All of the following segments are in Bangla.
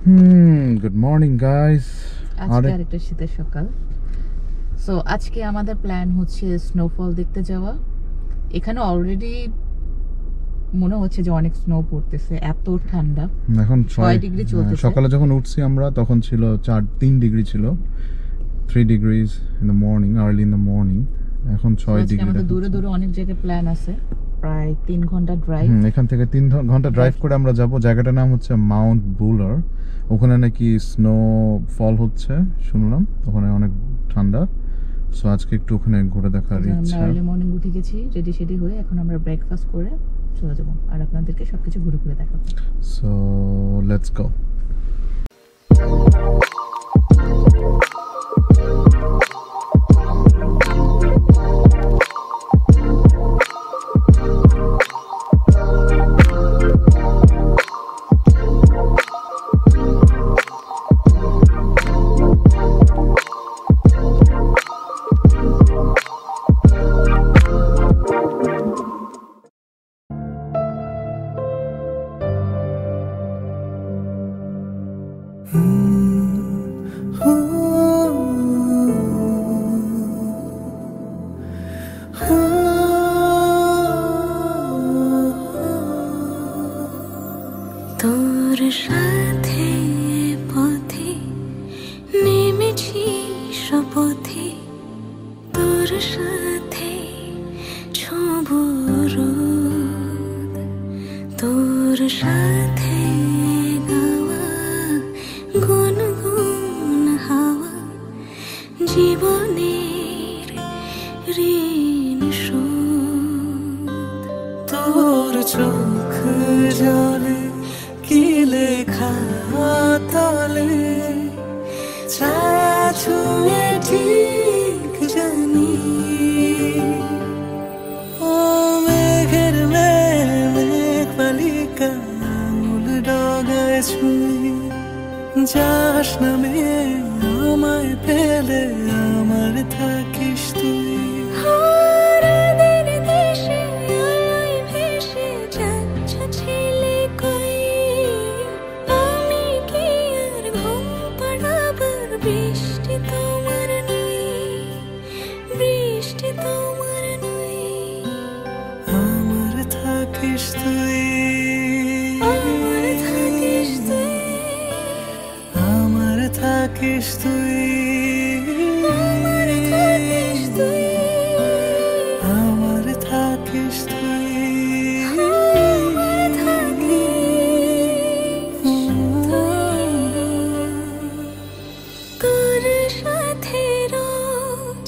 Good morning guys. আজকে আরেকটা শীতের সকাল। সো আজকে আমাদের প্ল্যান হচ্ছে স্নোফল দেখতে যাওয়া। এখানে অলরেডি মনে হচ্ছে যে অনেক স্নো পড়তেছে, এত ঠান্ডা। এখন 6 ডিগ্রি চলতেছে। সকালে যখন উঠছি আমরা তখন ছিল 3 ডিগ্রি ছিল, 3 degrees in the morning, early in the morning. এখন 6 ডিগ্রি। আমাদের দূরে দূরে অনেক জায়গায় প্ল্যান আছে, প্রায় 3 ঘন্টা ড্রাইভ। এখান থেকে 3 ঘন্টা ড্রাইভ করে আমরা যাব। জায়গাটার নাম হচ্ছে মাউন্ট বুলার। ওখানে নাকি স্নো ফল হচ্ছে শুনলাম, ওখানে অনেক ঠান্ডা। সো আজকে একটু ওখানে ঘুরে দেখার ইচ্ছা। আর্লি মর্নিং উঠে গেছি, রেডি হয়ে এখন আমরা ব্রেকফাস্ট করে চলে যাব আর আপনাদেরকে সবকিছু ঘুরে ঘুরে দেখাবো। So let's go. তোর সাথে পথে নেমেছি শপথে, তোর সাথে ছোঁব রোদ, তোর সাথে গাওয়া গুনগুন হাওয়া জীবনের ঋণ শোধ। তোর চোখ জলে কি লেখা তলে ছায়া ছুঁয়ে ঠিক জানি, ও মেঘের মেঘ বালিকা মূল ডগায় ছুঁয়ে যাস নামে আমায় পেলে আমার থাকিস তুই। থাকিস তুই, আমার থাকিস তুই, আমার থাকিস তুই, আমার থাকিস তোর সাথে রোজ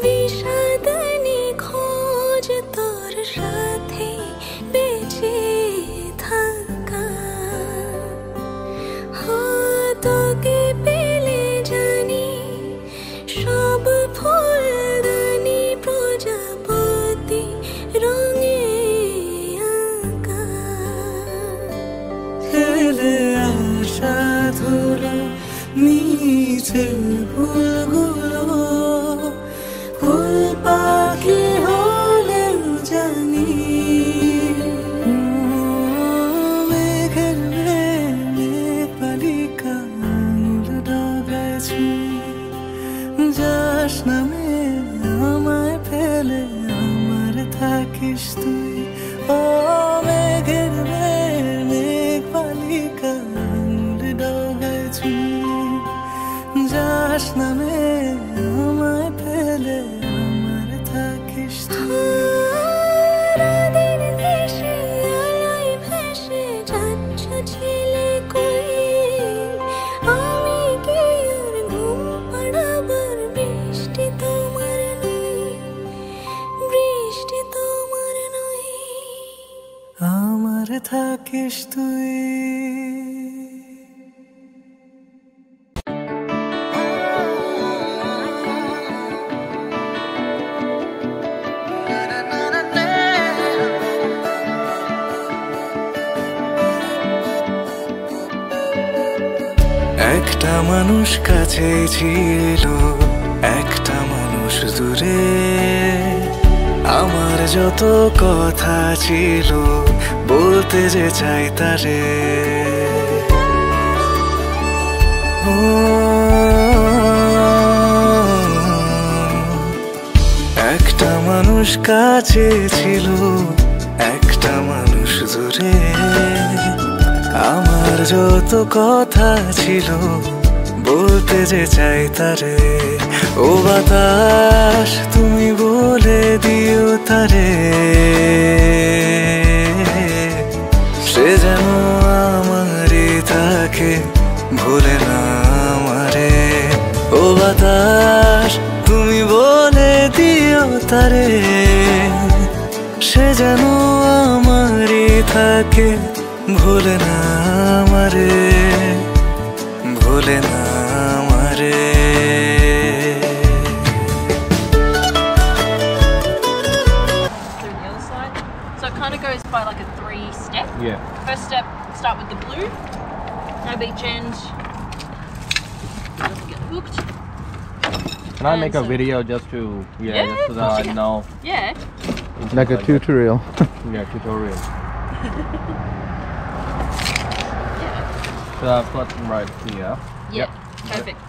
বিষাদনি খোঁজ, তোর সাথে বেঁচে থাকা, তোকে পেলে জানি সব ফুলদানি প্রজাপতি রঙে আঁকা, ফেলে আসা ধুলো নিচে ফুলগুলো ফুল পাখি হলেও জানি, মেঘের মেঘ বালিকা মূল ডগায় ছুঁয়ে যাস নামে আমায় ফেলে আমার থাকিস তুই। ও মেঘের মেঘ বালিকা মূল ডগায় ছুঁয়ে যাস নামে আমায় ফেলে আমার থাকিস তুই। আমার থাকিস তুই। একটা মানুষ কাছে ছিল, একটা মানুষ দূরে, আমার যত কথা ছিল বলতে যে চাই তারে, ও একটা মানুষ কাছে ছিল, একটা মানুষ দূরে। আমার যত কথা ছিল বলতে যে চাই তারে, ও বাতাস তুমি বলে দিও তারে, সে যেন আমারই থাকে, ভুলে না আমারে। ও বাতাস তুমি বলে দিও তারে, সে যেন আমারই থাকে, ভুলে না আমারে, ভুলে না আমারে। Through the other side. So it kind of goes by like a 3-step. Yeah. First step, start with the blue. Grab each end. Doesn't get hooked. Can I make a And so- video just to Yeah, just so of that course I you can. know? Yeah. Like a tutorial. Yeah, tutorial. Yeah. So I've got them right here. Yeah. Perfect.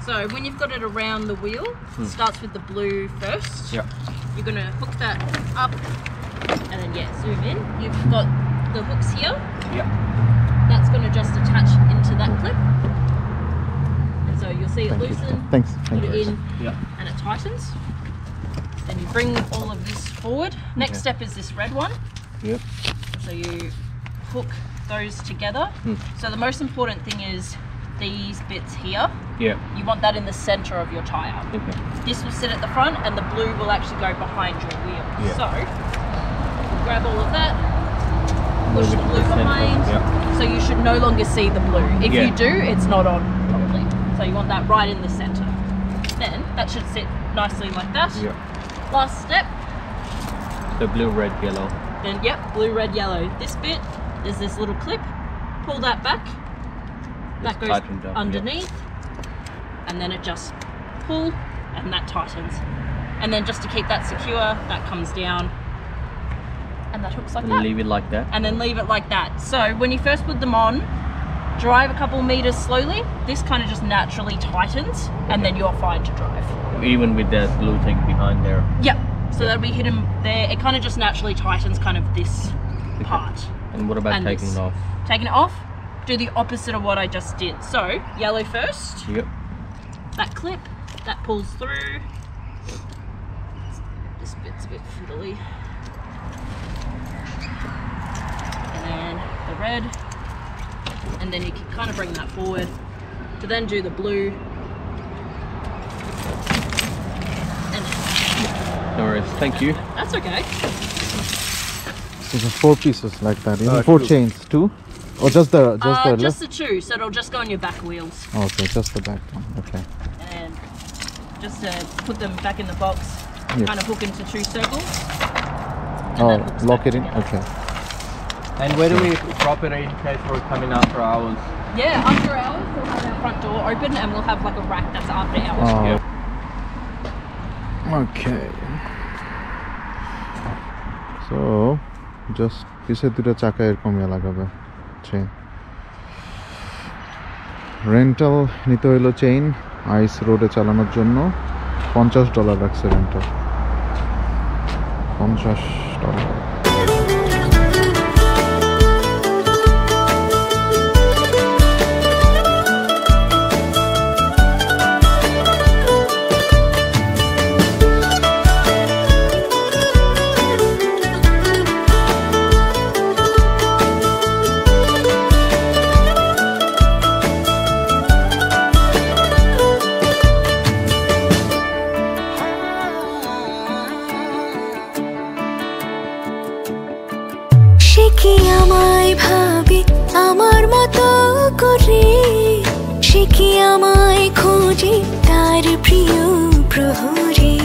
So when you've got it around the wheel, starts with the blue first. Yeah. You're gonna hook that up, and then zoom in. You've got the hooks here. Yeah. That's gonna just attach into that clip. And so you'll see it Thank you. loosen. Thanks. Put Thank it you. in, Yeah. and it tightens. Then you bring all of this forward. Next Okay. step is this red one. Yep. So you hook those together. So the most important thing is these bits here. Yeah. You want that in the center of your tire. Okay. This will sit at the front, and the blue will actually go behind your wheel. Yeah. So grab all of that, push Move it the to blue the center, behind. yeah. So you should no longer see the blue. If Yeah. you do, it's not on properly. So you want that right in the center. Then that should sit nicely like that. Yeah. Last step. The blue, red, yellow. Then blue, red, yellow. This bit is this little clip. Pull that back. That Just goes tighten down, yeah. underneath, and then it just pull, and that tightens. And then just to keep that secure, that comes down, and that hooks like And that. leave it like that. And then leave it like that. So when you first put them on, drive a couple meters slowly. This kind of just naturally tightens, and then you're fine to drive. Even with that blue thing behind there. Yep. So that'll be hidden there. It kind of just naturally tightens kind of this part. And what about And taking this. it off? Taking it off, do the opposite of what I just did. So yellow first. Yep. That clip that pulls through. This bit's a bit fiddly. And then the red, and then you can kind of bring that forward to then do the blue. And No worries. Thank you. that's okay. So the 4 pieces like that. You know, 4 2. chains. 2? Or just the Just left? the two, so it'll just go on your back wheels. Okay, just the back one. Okay. And just to put them back in the box, Yes. kind of hook into 2 circles. and Oh, that hooks lock back it in. together. Okay. And where do we drop it in case we're coming after hours? Yeah, after hours we'll have our front door open, and we'll have like a rack that's after hours. Oh. Yeah. Okay. So, just পিছে দুটো চাকা এরকম লাগাবে চেইন রেন্টাল নিতে হইলো চেইন আইস রোডে চালানোর জন্য $50 লাগছে রেন্টাল $50 সে কি আমায় ভাবে আমার মতো করে, সে কি আমায় খোঁজে তার প্রিয় প্রহরে।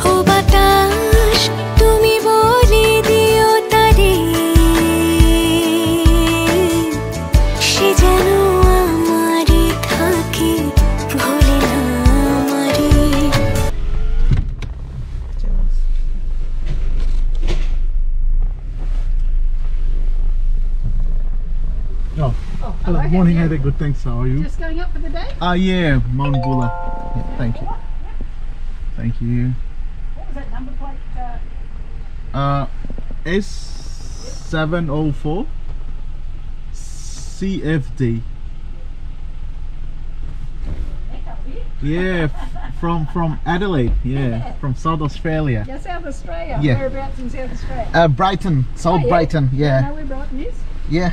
ও বাতাস তুমি বলে দিও তারে, সে যেন আমারে থাকে, ভোলে না আমারে। Hello, morning. Hi there. Good, thanks. How are you? Just going up for the day? Yeah, Mount Buller. Yeah, thank you. Thank you. What was that number plate? S704 CFD. Yeah, from Adelaide. Yeah, from South Australia. Yeah, South Australia. Yeah. Whereabouts in South Australia? Brighton, South Oh, yeah. Brighton. You Yeah, know where Brighton is? yeah.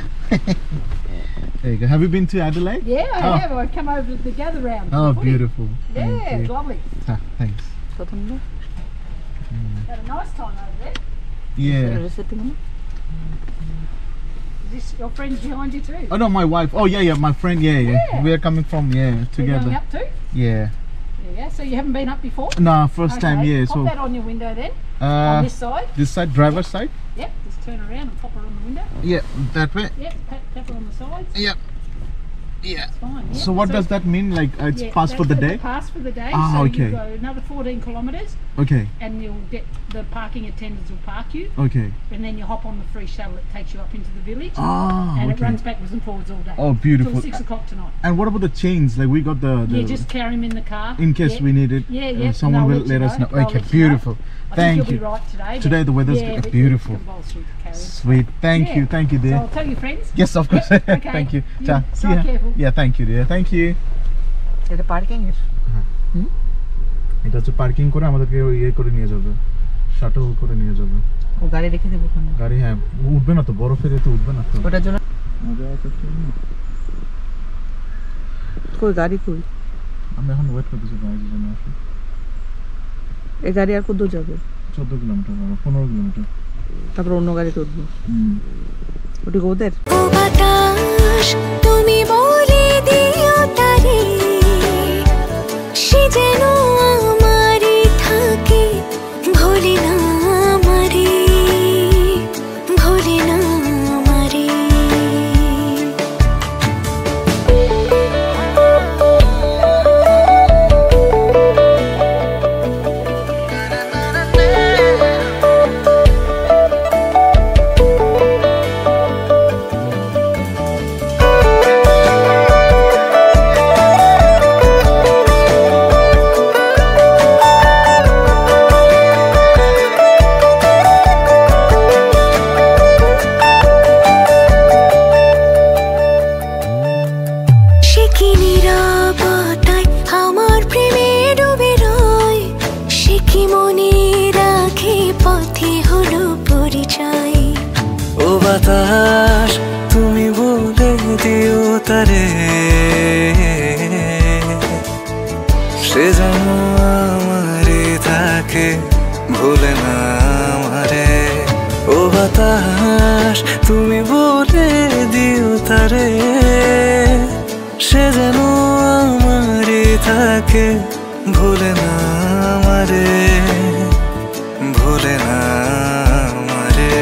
There you go. Have you been to Adelaide? Yeah, I Oh. have. I've come over to the gather round. Oh, for footy. beautiful. Yeah, Thank it's you. lovely. Thanks. Had a nice time over there. Yeah. Is this your friends behind you too? Oh no, my wife. Oh yeah, my friend. Yeah. Yeah. We are coming from We're going together. up too? Yeah. Yeah, so you haven't been up before? No, first time. Okay, Yeah. Pop So that on your window then, on this side. this side, driver's side. Yep, just turn around and pop it on the window. Yeah, that way. Yep, tap it on the sides. Yeah. Yeah. It's fine. Yep. So what does that mean? Like it's pass for the day? Pass for the day. Ah, so okay. you go another 14 kilometres Okay. and you'll get the parking attendants will park you, Okay. and then you hop on the free shuttle that takes you up into the village, Ah. and it Okay. runs backwards and forwards all day. Oh, beautiful. Till 6 o'clock tonight. And what about the chains? Like we got the Yeah, just carry them in the car. in case Yeah. we need it. Yeah, yeah. Someone They'll will let us know. They'll Okay, let you know. beautiful. I Thank think you. you'll be right today. Today the weather's yeah, but beautiful. it's compulsory to carry. Sweet. Thank Yeah. you. Thank you, dear. So I'll tell your friends. Yes, of course. Yep, okay. Thank you. You Ciao. See drive ya. careful. Yeah, thank you, dear. Thank you. এটা পার্কিং এর এটা হচ্ছে পার্কিং করে আমাদেরকে ইয়ে করে নিয়ে যাবে, শাটল করে নিয়ে যাবে। ও গাড়ি রেখে দেবো ওখানে গাড়ি হ্যাঁ উঠবে না তো, বরফের এতে উঠবে না তো। ওটার জন্য মজা আছে তো। কই গাড়ি কই আমি এখন ওয়েট করতেছি গাড়ির জন্য আসলে। এই গাড়ি আর কত দূর যাবে 14 কিলোমিটার বা 15 কিলোমিটার। তারপর অন্য গাড়িতে উঠবো ওটি ওদের ও বাতাস তুমি বলে দিও তারে সে যেন আমারই থাকে ভোলে না আমারে ভোলে না আমারে বাতাস তুমি বলে দিও তারে সে যেন আমারে থাকে ভুলে না আমারে ও বাতাস তুমি বলে দিও তারে সে যেন আমারে থাকে ভুলে না আমারে ভুলে না আমারে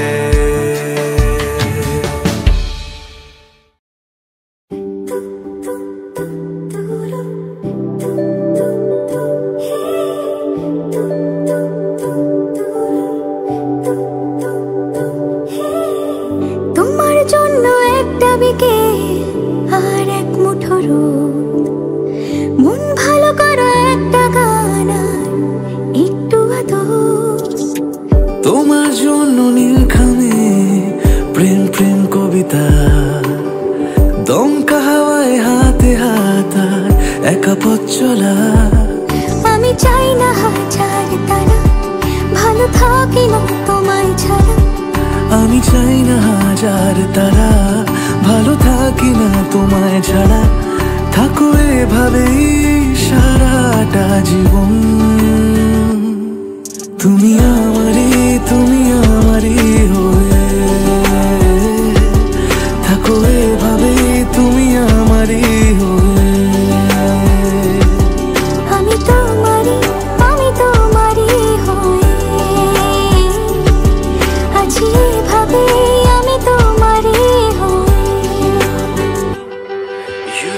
তোমার জন্য একটা বিকেল আর এক মুঠো রোদ মন ভালো করা একটা গান আর একটু আদর তোমার জন্য নীলখামে প্রেম প্রেম কবিতা দমকা হাওয়ায় হাতে হাত একা পথ চলা আমি চাই না হাজার তারা ভালো থাকি না তোমায় ছাড়া আমি চাই না হাজার তারা ভালো থাকি না তোমায় ছাড়া থাকো এভাবেই সারাটা জীবন তুমি আমারই হয়ে থাকো এভাবেই তুমি আমারই হয়ে আমি তোমারই হয়ে আছি এভাবে আমি তোমারই হয়ে You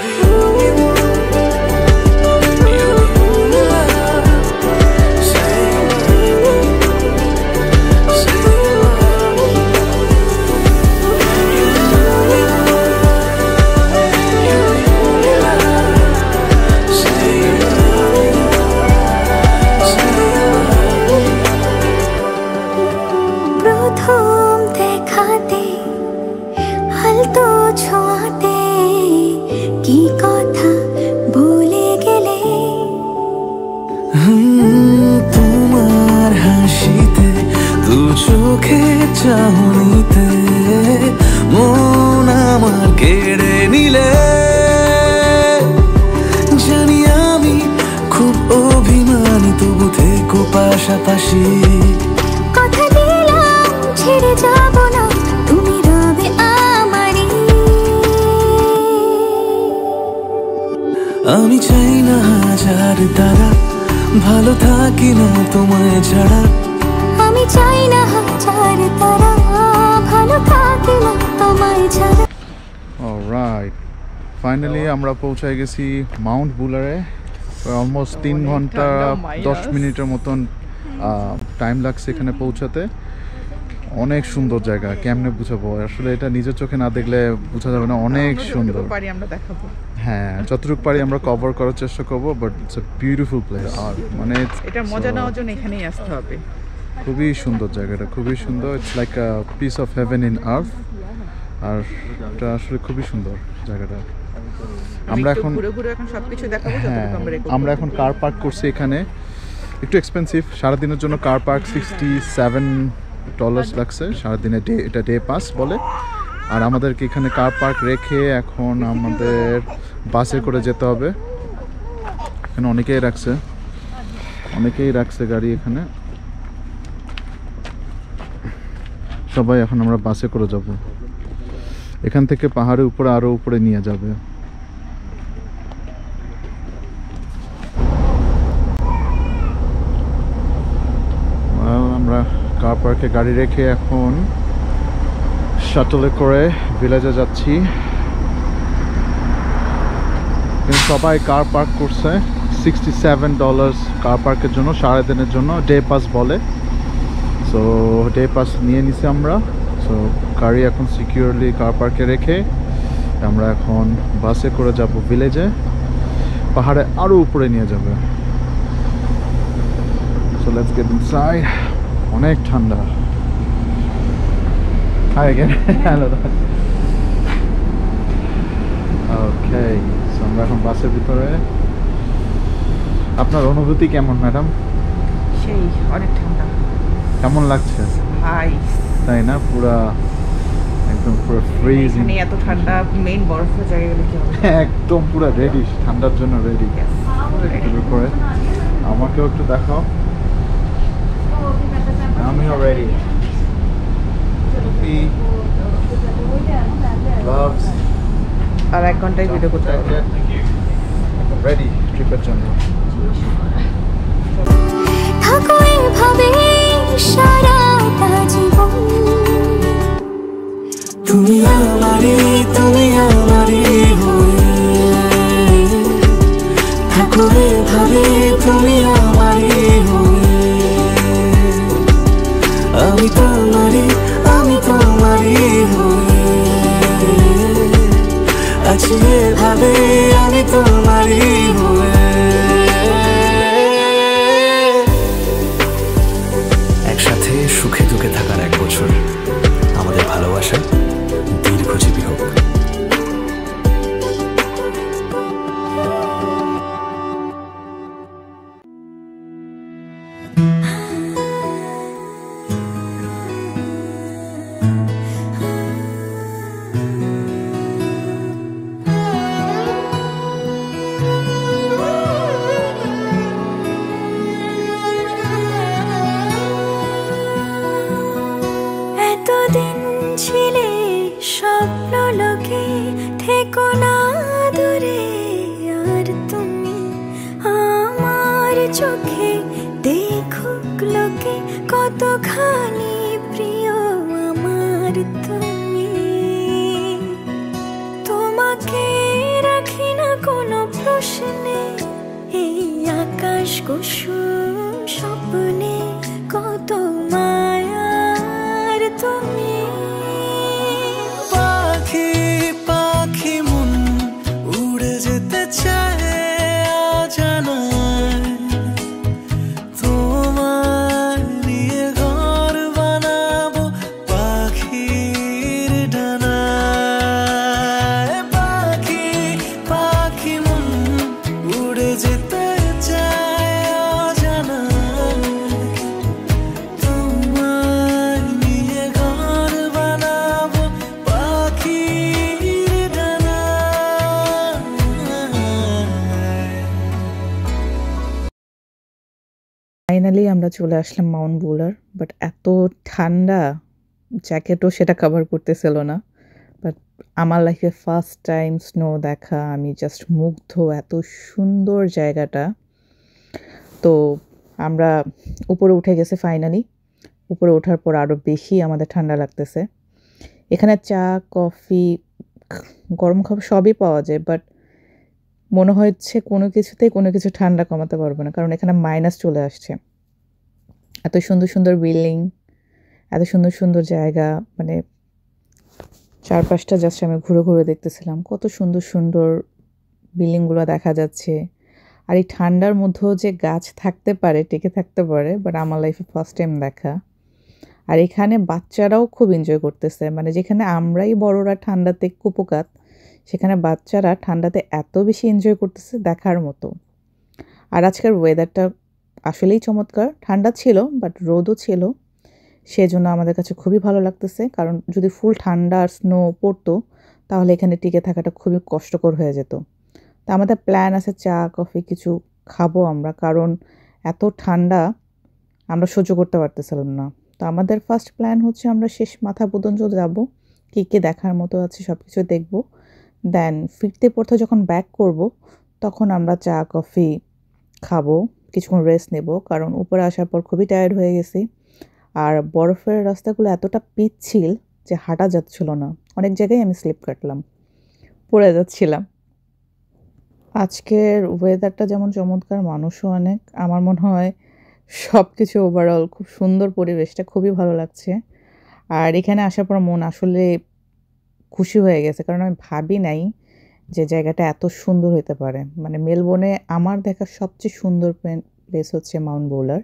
চোখে চাহনিতে মন আমার কেড়ে নিলে, জানি আমি খুব অভিমানী, তবু থেকো পাশাপাশি। কথা দিলাম ছেড়ে যাব না, তুমি রবে আমারই। আমি চাই না হাজার তারা, ভালো থাকি না তোমায় ছাড়া। আমি চাই না হাজার তারা, ভালো থাকি না তোমায় ছাড়া। অলরাইট, ফাইনালি আমরা পৌঁছে গেছি মাউন্ট বুলারে। অলমোস্ট 3 ঘন্টা 10 মিনিটের মতন টাইম লাগছে এখানে পৌঁছাতে। অনেক সুন্দর জায়গা, কেমনে বুঝাবো আসলে, এটা নিজের চোখে না দেখলে বোঝা যাবে না। অনেক সুন্দর, হ্যাঁ যতটুকু পারি আমরা কভার করার চেষ্টা করবো, but it's a beautiful place. আর মানে এটা মজা নেওয়ার জন্য এখানেই আসতে হবে। খুবই সুন্দর জায়গাটা, খুবই সুন্দর। It's like a piece of heaven in earth. আর এটা আসলে খুবই সুন্দর জায়গাটা। আমরা এখন ঘুরে এখন সবকিছু দেখাবো। হ্যাঁ, আমরা এখন কার পার্ক করছি এখানে। একটু এক্সপেন্সিভ, সারাদিনের জন্য কার পার্ক $67 লাগছে সারাদিনে। এটা ডে পাস বলে। আর আমাদেরকে এখানে কার পার্ক রেখে এখন আমাদের বাসে করে যেতে হবে। এখানে অনেকেই রাখছে গাড়ি এখানে। সবাই এখন আমরা বাসে করে যাব। এখান থেকে পাহাড়ের উপরে আরো উপরে নিয়ে যাবে। আমরা কার পার্কে গাড়ি রেখে এখন শাটলে করে ভিলেজে যাচ্ছি। সবাই কার পার্ক করছে $67 কার পার্কের জন্য, সারাদিনের জন্য ডে পাস বলে। সো ডে পাস নিয়ে নিছি আমরা। সো গাড়ি এখন সিকিউরলি কার পার্কে রেখে আমরা এখন বাসে করে যাব ভিলেজে, পাহাড়ে আরো উপরে নিয়ে যাবে। So let's get inside. অনেক ঠান্ডা। Hi again, hello. Okay, so আমরা এখন বাসের ভিতরে। আপনার অনুভূতি কেমন ম্যাডাম? সেই অনেক ঠান্ডা। কেমন লাগছে? হাই, তাই না? পুরা একদম পুরো ফ্রিজিং। এখানে এত ঠান্ডা, মেইন বরফের জায়গায় গেলে কি হবে? একদম পুরো রেডি, ঠান্ডার জন্য রেডি। করে আমাকেও একটু দেখাও। আমিও রেডি। গ্লাভস আর 1 ঘন্টায় ভিডিও করতে হবে। রেডি ট্রিপের জন্য। থাকো এভাবে সারাটা জীবন, তুমি আমারই হয়ে থাকো এভাবে, তুমি আমারই হয়ে। আমি তোমারই হয়ে আছি এভাবে, আমি তোমারই হয়ে। একসাথে সুখে দুঃখে থাকার 1 বছর, আমাদের ভালোবাসা দীর্ঘজীবী হোক। এতদিন ছিলে স্বপ্ন লোকে, থেকো না দূরে আর তুমি আমার চোখে। দেখুক লোকে কতখানি প্রিয় আমার তুমি। তোমাকে রাখি না কোনো প্রশ্নে, এই আকাশ কুসুম স্বপ্নে কত মায়ার তুমি। ফাইনালি আমরা চলে আসলাম মাউন্ট বুলার, বাট এত ঠান্ডা জ্যাকেটও সেটা কভার করতেছিল না। বাট আমার লাইফে ফার্স্ট টাইম স্নো দেখা, আমি জাস্ট মুগ্ধ, এত সুন্দর জায়গাটা। তো আমরা উপরে উঠে গেছে ফাইনালি। উপরে ওঠার পর আরও বেশি আমাদের ঠান্ডা লাগতেছে। এখানে চা, কফি, গরম খাবার সবই পাওয়া যায়, বাট মনে হচ্ছে কোনো কিছুতেই কোনো কিছু ঠান্ডা কমাতে পারবো না, কারণ এখানে মাইনাস চলে আসছে। এত সুন্দর সুন্দর বিল্ডিং, এত সুন্দর সুন্দর জায়গা, মানে চারপাশটা জাস্ট আমি ঘুরে ঘুরে দেখতেছিলাম, কত সুন্দর সুন্দর বিল্ডিংগুলো দেখা যাচ্ছে। আর এই ঠান্ডার মধ্যেও যে গাছ থাকতে পারে, টিকে থাকতে পারে, বাট আমার লাইফে ফার্স্ট টাইম দেখা। আর এখানে বাচ্চারাও খুব এনজয় করতেছে, মানে যেখানে আমরাই বড়রা ঠান্ডাতে কুপোকাত, সেখানে বাচ্চারা ঠান্ডাতে এত বেশি এনজয় করতেছে, দেখার মতো। আর আজকের ওয়েদারটা আসলেই চমৎকার, ঠান্ডা ছিল বাট রোদও ছিল, সেজন্য আমাদের কাছে খুবই ভালো লাগতেছে। কারণ যদি ফুল ঠান্ডা আর স্নো পড়তো তাহলে এখানে টিকে থাকাটা খুবই কষ্টকর হয়ে যেত। তা আমাদের প্ল্যান আছে চা কফি কিছু খাবো আমরা, কারণ এত ঠান্ডা আমরা সহ্য করতে পারতেছিলাম না। তো আমাদের ফার্স্ট প্ল্যান হচ্ছে আমরা শেষ মাথা পর্যন্ত যাব, কী কী দেখার মতো আছে সব কিছু দেখবো। দেন ফিরতে পড়তে যখন ব্যাক করব তখন আমরা চা কফি খাবো, কিছুক্ষণ রেস্ট নেব, কারণ উপরে আসার পর খুবই টায়ার্ড হয়ে গেছি। আর বরফের রাস্তাগুলো এতটা পিচ্ছিল যে হাঁটা যাচ্ছিল না, অনেক জায়গায় আমি স্লিপ কাটলাম, পড়ে যাচ্ছিলাম। আজকের ওয়েদারটা যেমন চমৎকার, মানুষও অনেক, আমার মনে হয় সব কিছু ওভারঅল খুব সুন্দর, পরিবেশটা খুবই ভালো লাগছে। আর এখানে আসার পর মন আসলে খুশি হয়ে গেছে, কারণ আমি ভাবি নাই যে জায়গাটা এত সুন্দর হতে পারে। মানে মেলবোর্নে আমার দেখা সবচেয়ে সুন্দর প্লেস হচ্ছে মাউন্ট বুলার।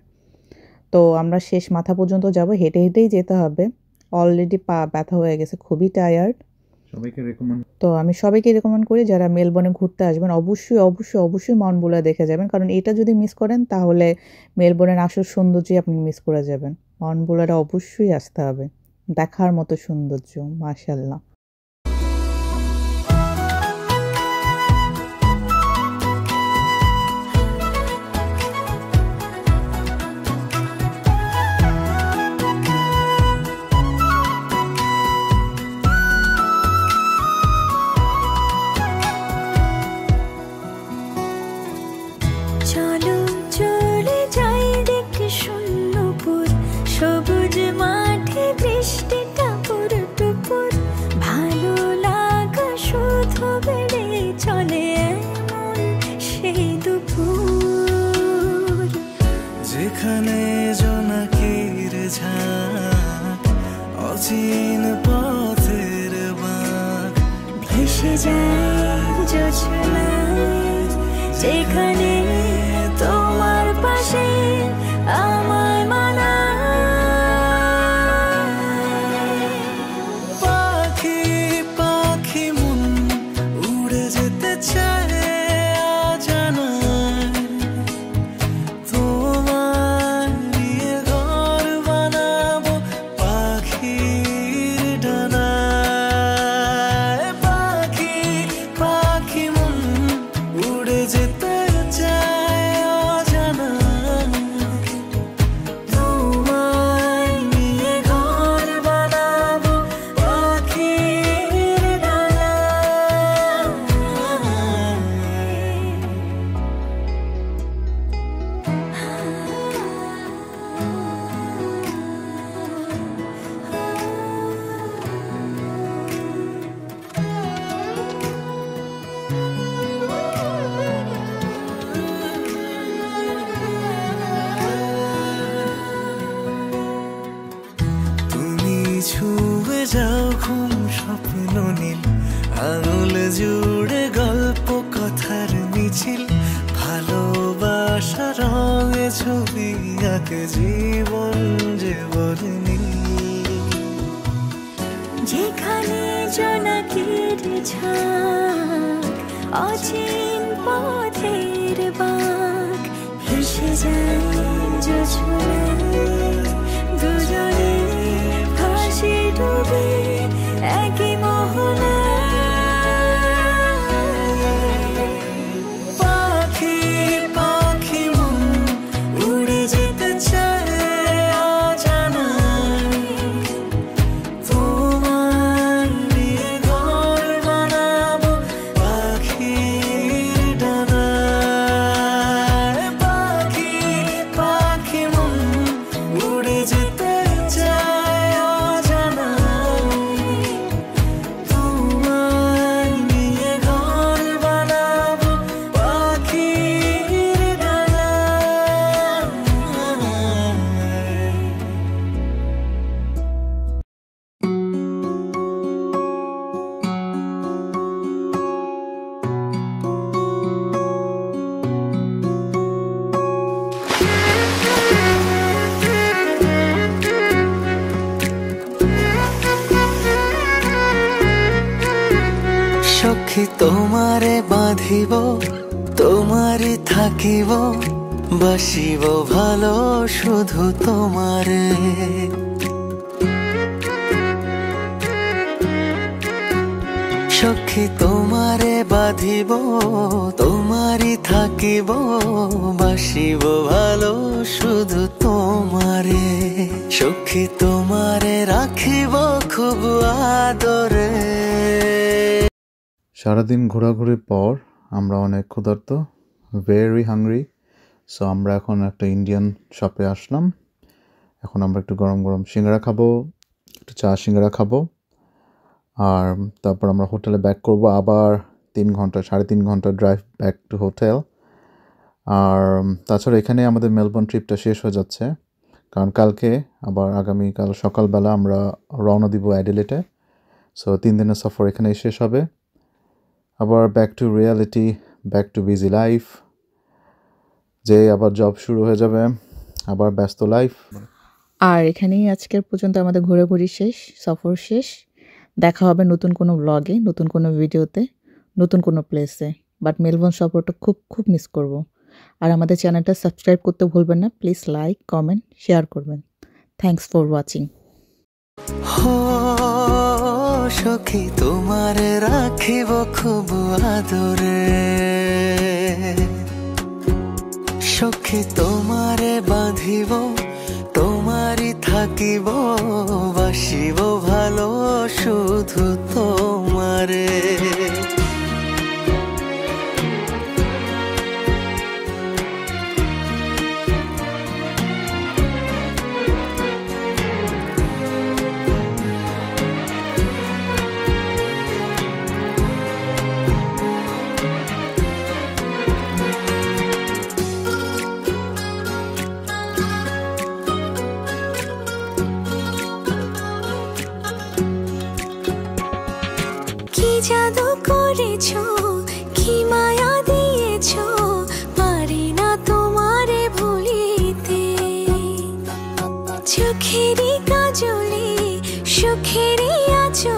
তো আমরা শেষ মাথা পর্যন্ত যাব, হেঁটে হেঁটেই যেতে হবে, অলরেডি পা ব্যথা হয়ে গেছে, খুবই টায়ার্ড। তো আমি সবাইকে রেকমেন্ড করি যারা মেলবোর্নে ঘুরতে আসবেন অবশ্যই অবশ্যই অবশ্যই মাউন্ট বুলার দেখে যাবেন, কারণ এটা যদি মিস করেন তাহলে মেলবোর্নের আসল সৌন্দর্যই আপনি মিস করে যাবেন। মাউন্ট বুলারে অবশ্যই আসতে হবে, দেখার মতো সৌন্দর্য, মাশাআল্লাহ। চলো চলে যাই দেখে শূন্যপুর, সবুজ মাঠে বৃষ্টি টাপুর টুপুর, ভালো লাগা শুধু বেড়ে চলে এমন সেই দুপুর, যেখানে জোনাকির ঝাঁক, অচিন পথের বাঁক, ভেসে যায় জোছনায়, যেখানে তোমার পাশে আমায় মানায়। পাখি পাখি মন উড়ে যেতে চায় অজানায়, তোমার নিয়ে ঘর বানাবো পাখির ডানায়। পাখি পাখি মন উড়ে যেতে চায় অজানায়, তোমায় নিয়ে ঘর বানাবো পাখির ডানায়। তুমি ছুঁয়ে যাও ঘুম স্বপ্ন নীল, আঙুল জুড়ে গল্প কথার মিছিল, ভালোবাসা রঙে ছবি আঁকে জীবন যে বলেনি। যেখানে জোনাকির ঝাঁক, অচিন পথের বাঁক, ভেসে যায় জোছনায়, দুজনে ভাসি ডুবে একই মোহনায়। পাখি পাখি মন উড়ে যেতে তোমারে বাঁধিব তোমারে থাকিব বাসিব ভালো শুধু তোমারে সখী তোমারে বাঁধিব তোমারি থাকিব বাসিব ভালো শুধু তোমারে সখী তোমারে রাখিব খুব আদরে। সারাদিন ঘোরাঘুরির পর আমরা অনেক ক্ষুধার্ত, ভেরি হাংরি। সো আমরা এখন একটা ইন্ডিয়ান শপে আসলাম। এখন আমরা একটু গরম গরম সিঙ্গারা খাবো, একটু চা সিঙ্গারা খাবো, আর তারপর আমরা হোটেলে ব্যাক করব। আবার 3.5 ঘন্টা ড্রাইভ ব্যাক টু হোটেল। আর তাছাড়া এখানে আমাদের মেলবোর্ন ট্রিপটা শেষ হয়ে যাচ্ছে, কারণ কালকে আবার আগামীকাল সকালবেলা আমরা রওনা দিব অ্যাডিলেটে। সো 3 দিনের সফর এখানেই শেষ হবে। আবার back to reality, back too busy life, যে আবার জব শুরু হয়ে যাবে, আবার ব্যস্ত লাইফ। আর এখানেই আজকের পর্যন্ত আমাদের ঘোরাঘুরি শেষ, সফর শেষ। দেখা হবে নতুন কোনো ব্লগে, নতুন কোনো ভিডিওতে, নতুন কোনো প্লেসে। বাট মেলবোর্ন সফরটা খুব খুব মিস করব। আর আমাদের চ্যানেলটা সাবস্ক্রাইব করতে ভুলবেন না। প্লিজ লাইক, কমেন্ট, শেয়ার করবেন। Thanks for watching. হো সখী তোমারে রাখিব খুব আদরে সখী তোমারে বাঁধিব তোমারি থাকিব বাসিব ভালো শুধু তোমারে জাদু করেছো কি মায়া দিয়েছো পারি না তোমারে ভুলিতে চোখেরই কাজলে সুখেরই আছো